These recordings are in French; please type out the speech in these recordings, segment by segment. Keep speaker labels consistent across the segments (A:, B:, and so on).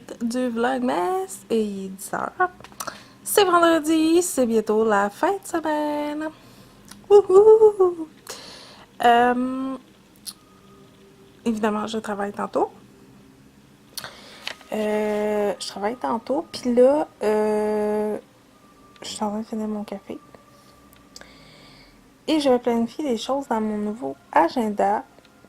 A: suite du Vlogmas et il est 10h. C'est vendredi, c'est bientôt la fin de semaine. Wouhou! Évidemment, je travaille tantôt. Puis là, je suis en train de finir mon café. Et je vais planifier des choses dans mon nouveau agenda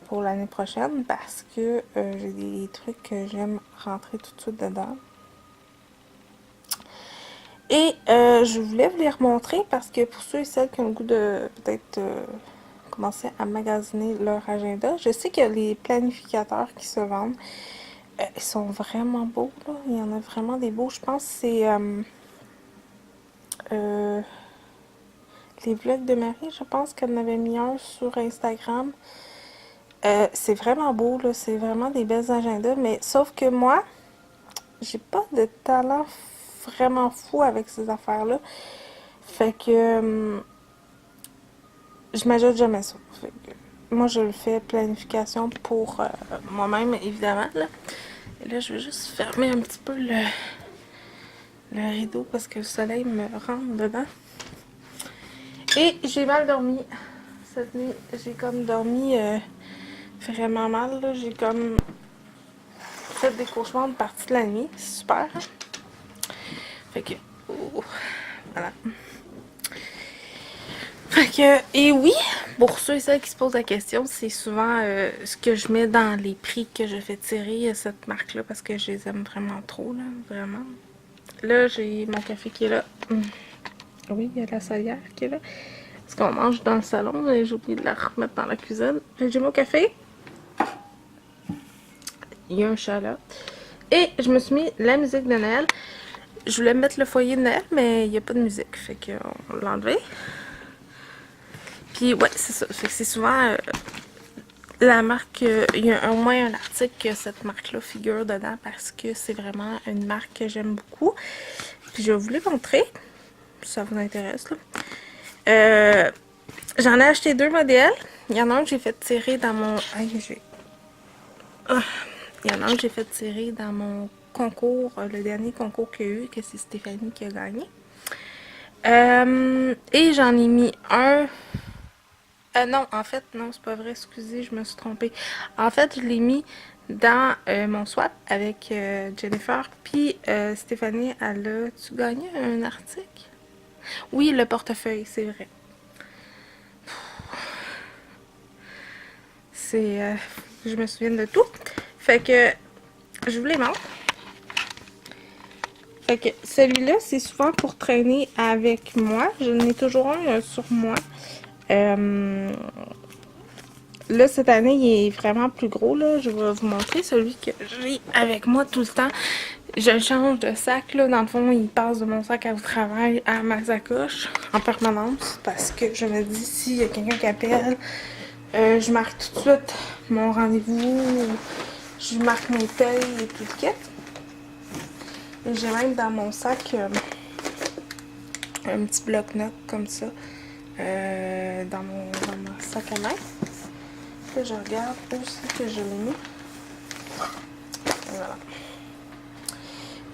A: pour l'année prochaine parce que j'ai des trucs que j'aime rentrer tout de suite dedans. Et je voulais vous les remontrer parce que pour ceux et celles qui ont le goût de peut-être commencer à magasiner leur agenda, je sais qu'il y a les planificateurs qui se vendent. Ils sont vraiment beaux, là. Il y en a vraiment des beaux. Je pense que c'est les vlogs de Marie. Je pense qu'elle en avait mis un sur Instagram. C'est vraiment beau, là. C'est vraiment des belles agendas. Mais sauf que moi, j'ai pas de talent vraiment fou avec ces affaires-là. Fait que je m'ajoute jamais ça. Fait que, moi, je le fais planification pour moi-même, évidemment. Là. Et là, je vais juste fermer un petit peu le rideau parce que le soleil me rentre dedans. Et j'ai mal dormi cette nuit. J'ai comme dormi vraiment mal. J'ai comme fait des cauchemars de partie de la nuit. C'est super. Hein? Fait que, oh, voilà. Fait que, et oui, pour ceux et celles qui se posent la question, c'est souvent ce que je mets dans les prix que je fais tirer cette marque-là parce que je les aime vraiment trop, là, vraiment. Là, j'ai mon café qui est là. Oui, il y a la salière qui est là. Parce qu'on mange dans le salon, et j'ai oublié de la remettre dans la cuisine. J'ai mon café. Il y a un chat là. Et je me suis mis la musique de Noël. Je voulais mettre le foyer de Noël, mais il n'y a pas de musique. Fait qu'on l'a enlevé. Puis ouais, c'est ça. Fait que c'est souvent la marque, il y a au moins un article que cette marque-là figure dedans parce que c'est vraiment une marque que j'aime beaucoup. Puis je vais vous les montrer, si ça vous intéresse. J'en ai acheté deux modèles. Il y en a un que j'ai fait tirer dans mon... Il y en a un que j'ai fait tirer dans mon concours, le dernier concours qu'il y a eu, que c'est Stéphanie qui a gagné. Et j'en ai mis un... non, en fait, non, c'est pas vrai, excusez, je me suis trompée. En fait, je l'ai mis dans mon swap avec Jennifer, puis Stéphanie, elle a-tu gagné un article? Oui, le portefeuille, c'est vrai. C'est... je me souviens de tout. Fait que, je vous les montre. Fait que celui-là, c'est souvent pour traîner avec moi. J'en ai toujours un sur moi. Là, cette année, il est vraiment plus gros. Là. Je vais vous montrer celui que j'ai avec moi tout le temps. Je change de sac. Là. Dans le fond, il passe de mon sac à travail à ma sacoche en permanence. Parce que je me dis, s'il y a quelqu'un qui appelle, je marque tout de suite mon rendez-vous. Je marque mes payes et tout le kit. Et j'ai même dans mon sac un petit bloc-notes comme ça. Dans mon sac à main. Là, je regarde aussi que je l'ai mis.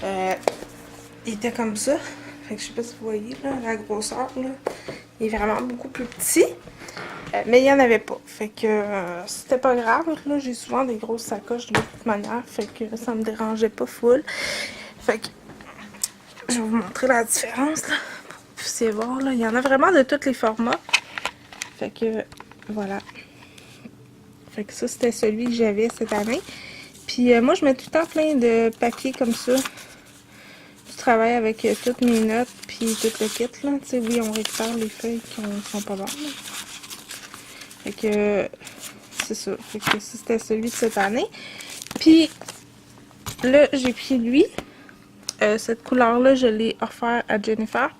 A: Voilà. Il était comme ça. Fait que je sais pas si vous voyez là, la grosseur. Là. Il est vraiment beaucoup plus petit. Mais il n'y en avait pas. Fait que c'était pas grave. Là, j'ai souvent des grosses sacoches de toute manière. Fait que ça me dérangeait pas full. Fait que je vais vous montrer la différence là. Pour que vous puissiez voir. Là. Il y en a vraiment de tous les formats. Fait que voilà. Fait que ça, c'était celui que j'avais cette année. Puis moi, je mets tout le temps plein de papier comme ça. Je travaille avec toutes mes notes, puis tout le kit, là. Tu sais, oui, on récupère les feuilles qui sont pas bonnes. Là. Fait que c'est ça. Fait que ça, c'était celui de cette année. Puis là, j'ai pris lui. Cette couleur-là, je l'ai offert à Jennifer.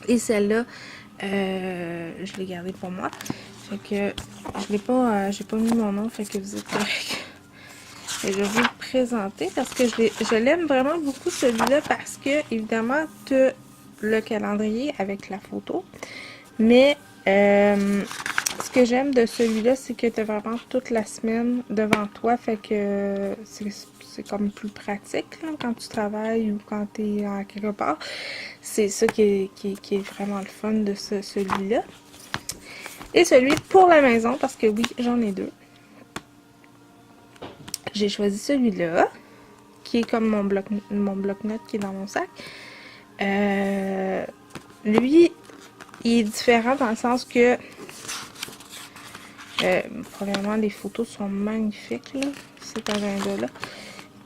A: Et celle-là, je l'ai gardée pour moi. Fait que je l'ai pas, j'ai pas mis mon nom, fait que vous êtes correct. Et je vais vous le présenter parce que je l'aime vraiment beaucoup celui-là parce que évidemment tu as le calendrier avec la photo. Mais ce que j'aime de celui-là, c'est que tu as vraiment toute la semaine devant toi. Fait que c'est comme plus pratique là, quand tu travailles ou quand tu es en quelque part. C'est ça qui est vraiment le fun de celui-là. Et celui pour la maison, parce que oui, j'en ai deux. J'ai choisi celui-là, qui est comme mon bloc-notes qui est dans mon sac. Lui, il est différent dans le sens que, premièrement, les photos sont magnifiques, là, cet agenda-là.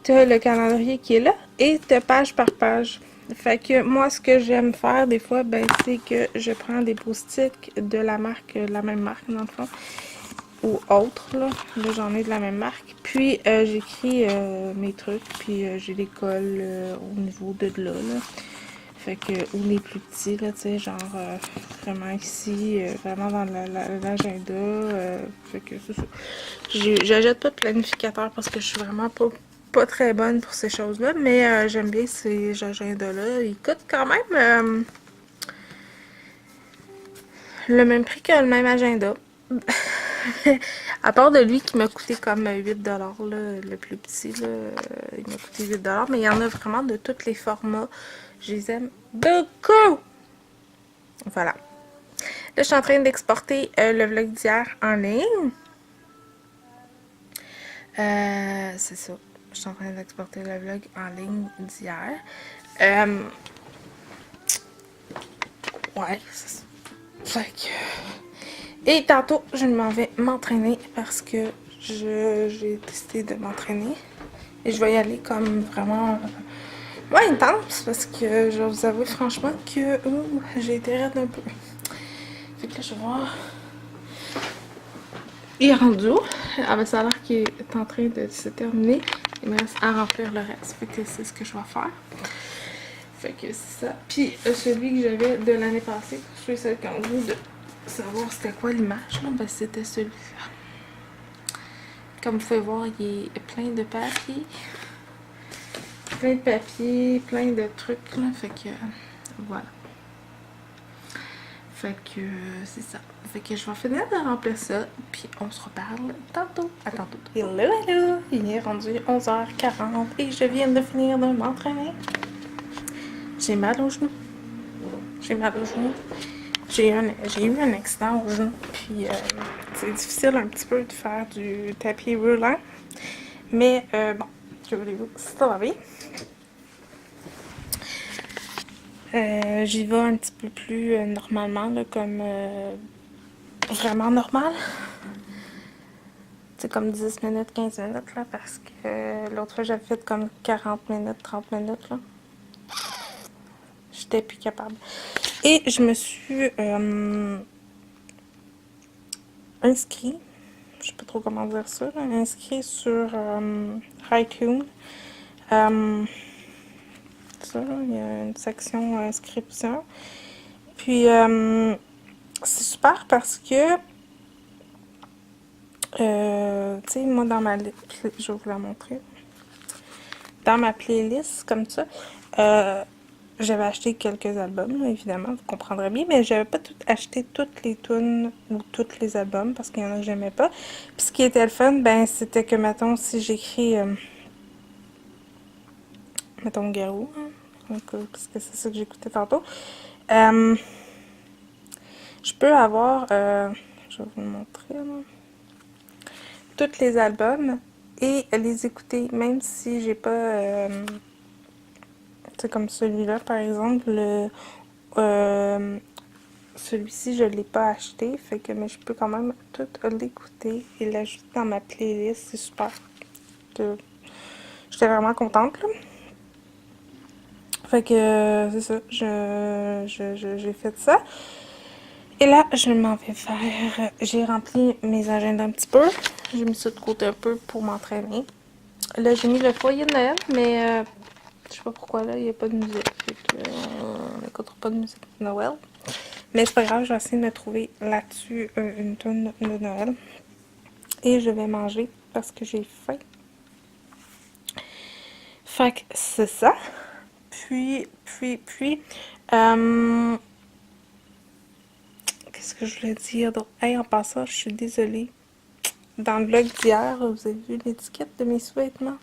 A: Tu as le calendrier qui est là et tu as page par page. Fait que moi, ce que j'aime faire des fois, ben, c'est que je prends des post-it de la même marque dans le fond, ou autre, là. Là, j'en ai de la même marque. Puis, j'écris mes trucs, puis je les colle au niveau de là. Fait que, ou les plus petits, là, tu sais, genre, vraiment ici, vraiment dans l'agenda. Fait que, c'est ça. J'achète pas de planificateur parce que je suis vraiment pas très bonne pour ces choses-là, mais j'aime bien ces agendas-là. Ils coûtent quand même le même prix que le même agenda. À part de lui qui m'a coûté comme 8$, là, le plus petit, là, il m'a coûté 8$, mais il y en a vraiment de tous les formats. Je les aime beaucoup! Voilà. Là, je suis en train d'exporter le vlog d'hier en ligne. C'est ça. Je suis en train d'exporter le vlog en ligne d'hier. Ouais, c'est ça. Fait que... Et tantôt, je m'en vais m'entraîner parce que j'ai décidé de m'entraîner. Et je vais y aller comme vraiment intense parce que je vais vous avouer franchement que j'ai été raide un peu. Fait que là, je vais voir. Il est rendu. Ah ben ça a l'air qu'il est en train de se terminer. Il me reste à remplir le reste. Fait que c'est ce que je vais faire. Fait que c'est ça. Puis celui que j'avais de l'année passée, je suis celle qui a envie de savoir c'était quoi l'image. Ben c'était celui-là. Comme vous pouvez voir, il est plein de papier. Plein de papier, plein de trucs là. Fait que voilà. Fait que c'est ça. Fait que je vais finir de remplir ça, puis on se reparle tantôt. À tantôt. Hello, hello! Il est rendu 11h40 et je viens de finir de m'entraîner. J'ai mal au genou. J'ai mal au genou. J'ai eu un accident au genou, puis c'est difficile un petit peu de faire du tapis roulant. Mais bon, que voulez-vous, ça va bien. J'y vais un petit peu plus normalement, là, comme vraiment normal. C'est comme 10 minutes, 15 minutes, là, parce que l'autre fois, j'avais fait comme 40 minutes, 30 minutes, là. J'étais plus capable. Et je me suis inscrit, je sais pas trop comment dire ça, là, inscrit sur Haikyuu. Ça, là, il y a une section inscription. Puis, c'est super parce que, tu sais, moi, dans ma liste, je vais vous la montrer. Dans ma playlist, comme ça, j'avais acheté quelques albums, là, évidemment, vous comprendrez bien, mais j'avais pas acheté toutes les tunes ou tous les albums parce qu'il y en a que j'aimais pas. Puis ce qui était le fun, ben, c'était que, mettons, si j'écris, mettons, Garou, hein, parce que c'est ça que j'écoutais tantôt, je peux avoir, je vais vous le montrer, là, tous les albums et les écouter, même si j'ai pas... c'est comme celui-là, par exemple. Celui-ci, je ne l'ai pas acheté, fait que, mais je peux quand même tout l'écouter et l'ajouter dans ma playlist. C'est super. J'étais vraiment contente, là. Fait que, c'est ça. J'ai fait ça. Et là, je m'en vais faire... J'ai rempli mes agendas un petit peu. J'ai mis ça de côté un peu pour m'entraîner. Là, j'ai mis le foyer de Noël, mais je sais pas pourquoi là, il n'y a pas de musique. Fait que, on n'écoutera pas de musique de Noël. Mais c'est pas grave, je vais essayer de me trouver là-dessus une tonne de Noël. Et je vais manger parce que j'ai faim. Fait que c'est ça. Puis, qu'est-ce que je voulais dire d'autre? Hey, en passant, je suis désolée. Dans le vlog d'hier, vous avez vu l'étiquette de mes sous-vêtements?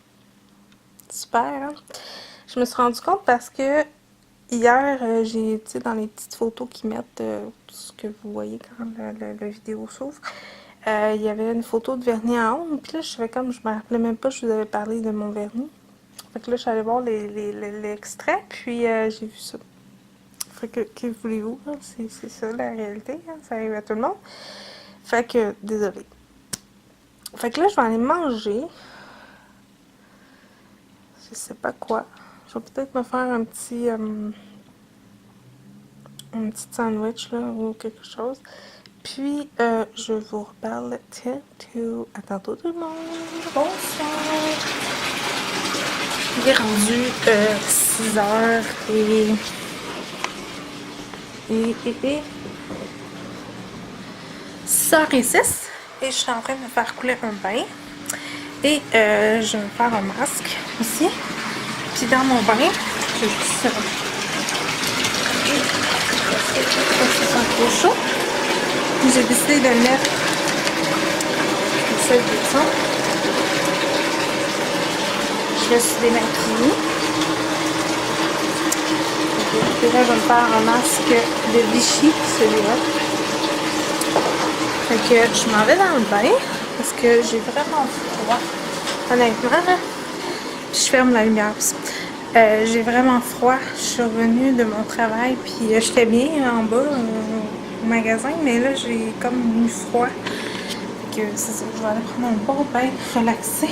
A: super. Hein? Je me suis rendu compte parce que hier, j'ai, tu sais, dans les petites photos qu'ils mettent, tout ce que vous voyez quand la vidéo s'ouvre, il y avait une photo de vernis à ongles. Puis là, je fais comme, je me rappelais même pas, je vous avais parlé de mon vernis. Fait que là, je suis allée voir l'extrait, puis j'ai vu ça. Fait que voulez-vous? Hein? C'est ça la réalité, hein? Ça arrive à tout le monde. Fait que, désolée. Fait que là, je vais aller manger. Je sais pas quoi. Je vais peut-être me faire un petit sandwich là, ou quelque chose. Puis, je vous reparle tantôt. À tantôt tout le monde. Bonsoir. Il est rendu 6h et 6h06. Et je suis en train de me faire couler un bain. Et je vais me faire un masque aussi. Puis dans mon bain, je vais juste... c'est pas trop chaud. J'ai décidé de mettre le sel de sang. Je me suis démaquillée. Et là, je vais me faire un masque de Vichy, celui-là. Fait que je m'en vais dans le bain parce que j'ai vraiment froid. Honnêtement, là. Puis je ferme la lumière aussi. J'ai vraiment froid. Je suis revenue de mon travail, puis j'étais bien en bas au magasin, mais là j'ai comme eu froid. Fait que c'est ça, je vais aller prendre un bon bain, relaxer.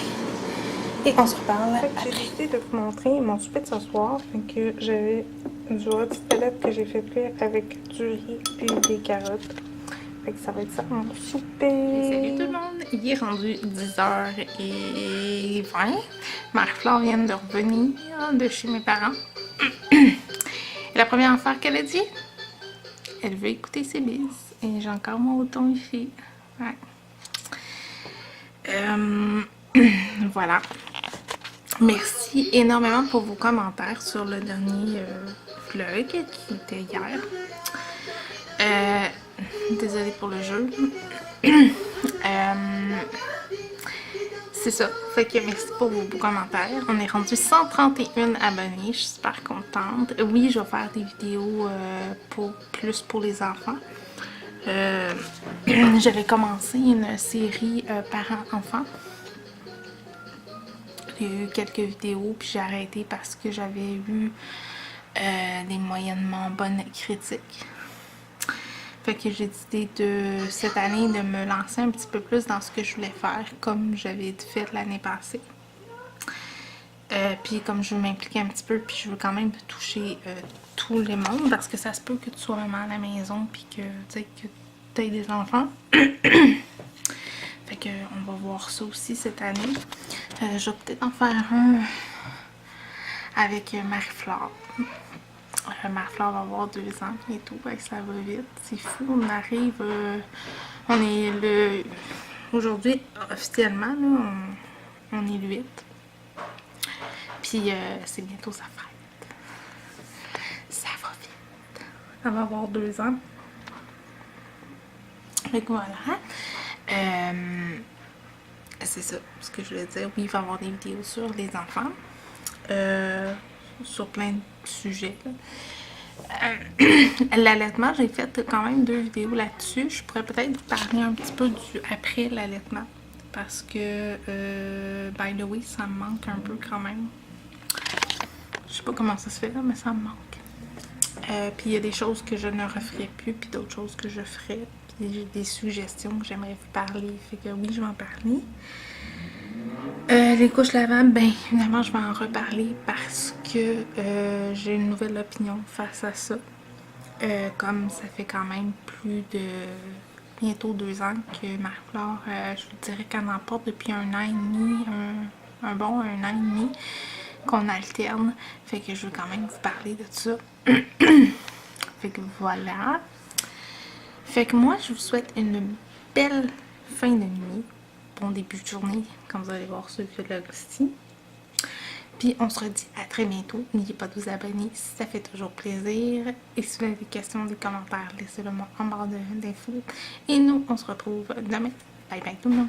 A: Et on se reparle après. J'ai décidé de vous montrer mon souper de ce soir. Fait que j'avais du rôti de palette que j'ai fait cuire avec du riz et des carottes. Fait que ça va être ça mon souper. Salut tout le monde, il est rendu 10h20. Marie-Flore vient de revenir de chez mes parents. Et la première affaire qu'elle a dit, elle veut écouter ses bises. Et j'ai encore mon bouton ici. Ouais. Voilà. Merci énormément pour vos commentaires sur le dernier vlog qui était hier. Désolée pour le jeu. C'est ça. Fait que merci pour vos beaux commentaires. On est rendu 131 abonnés. Je suis super contente. Oui, je vais faire des vidéos plus pour les enfants. J'avais commencé une série parents-enfants. J'ai eu quelques vidéos puis j'ai arrêté parce que j'avais eu des moyennement bonnes critiques. Fait que j'ai décidé cette année de me lancer un petit peu plus dans ce que je voulais faire, comme j'avais fait l'année passée. Puis comme je veux m'impliquer un petit peu, puis je veux quand même toucher tout le monde, parce que ça se peut que tu sois maman à la maison, puis que tu aies des enfants. Fait que on va voir ça aussi cette année. Je vais peut-être en faire un avec Marie-Flore. Marie-Flore va avoir 2 ans bientôt, ça va vite, c'est fou, on arrive, on est le, aujourd'hui officiellement, là, on est le 8, puis c'est bientôt sa fête, ça va vite, elle va avoir 2 ans, fait que voilà, c'est ça, ce que je voulais dire, oui, il va y avoir des vidéos sur les enfants, sur plein de sujets. L'allaitement, j'ai fait quand même 2 vidéos là-dessus. Je pourrais peut-être vous parler un petit peu du après l'allaitement. Parce que, by the way, ça me manque un peu quand même. Je sais pas comment ça se fait là, mais ça me manque. Puis il y a des choses que je ne referai plus, puis d'autres choses que je ferai. Puis j'ai des suggestions que j'aimerais vous parler. Fait que oui, je vais en parler. Les couches lavables, ben évidemment je vais en reparler parce que j'ai une nouvelle opinion face à ça. Comme ça fait quand même plus de bientôt 2 ans que Marie-Flore, je vous dirais qu'elle en porte depuis 1 an et demi, un bon 1 an et demi qu'on alterne. Fait que je veux quand même vous parler de ça. Fait que voilà. Fait que moi je vous souhaite une belle fin de nuit. Bon début de journée, comme vous allez voir ce vlog-ci. Puis on se redit à très bientôt. N'oubliez pas de vous abonner si ça fait toujours plaisir. Et si vous avez des questions, des commentaires, laissez-le moi en barre d'infos. Et nous, on se retrouve demain. Bye bye tout le monde.